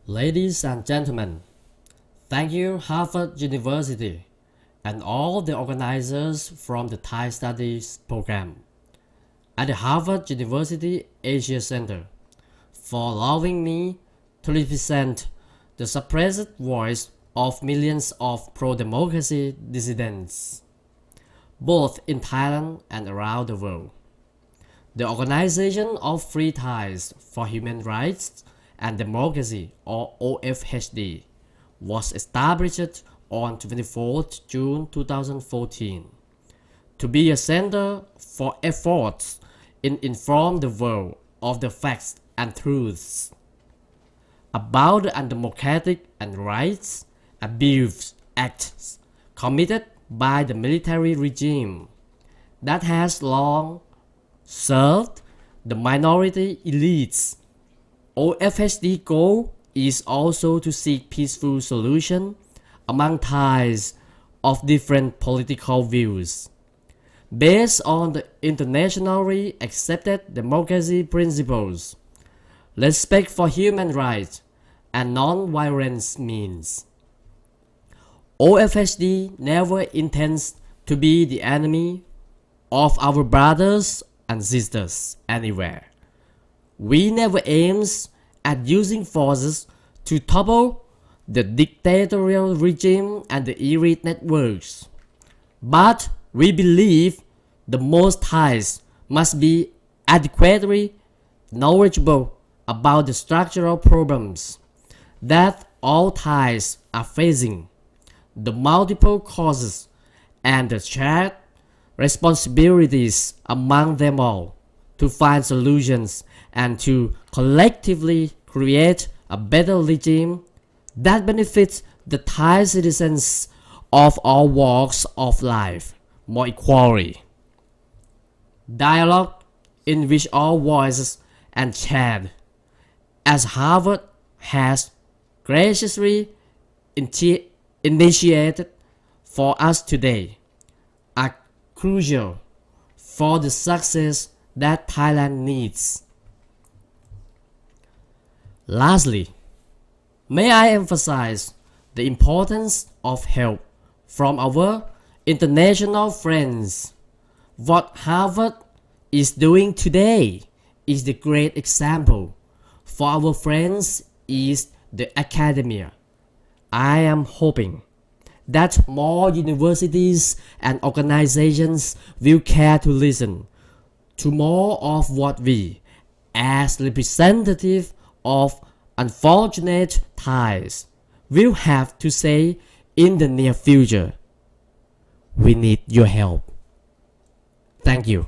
Ladies and gentlemen, thank you Harvard University and all the organizers from the Thai Studies program at the Harvard University Asia Center for allowing me to represent the suppressed voice of millions of pro-democracy dissidents, both in Thailand and around the world. The Organization of Free Thais for Human Rights and Democracy, or OFHD, was established on 24th June 2014 to be a center for efforts in inform the world of the facts and truths about the undemocratic and rights abuse acts committed by the military regime that has long served the minority elites. OFHD goal is also to seek peaceful solution among Thais of different political views, based on the internationally accepted democracy principles, respect for human rights, and non-violence means. OFHD never intends to be the enemy of our brothers and sisters anywhere. We never aims at using forces to topple the dictatorial regime and the elite networks. But we believe the most Thais must be adequately knowledgeable about the structural problems that all Thais are facing, the multiple causes, and the shared responsibilities among them all to find solutions and to collectively create a better regime that benefits the Thai citizens of all walks of life more equally. Dialogue in which all voices are shared, as Harvard has graciously initiated for us today, are crucial for the success that Thailand needs. Lastly, may I emphasize the importance of help from our international friends. What Harvard is doing today is the great example for our friends is the academia. I am hoping that more universities and organizations will care to listen to more of what we, as representatives of unfortunate Thais, will have to say in the near future. We need your help. Thank you.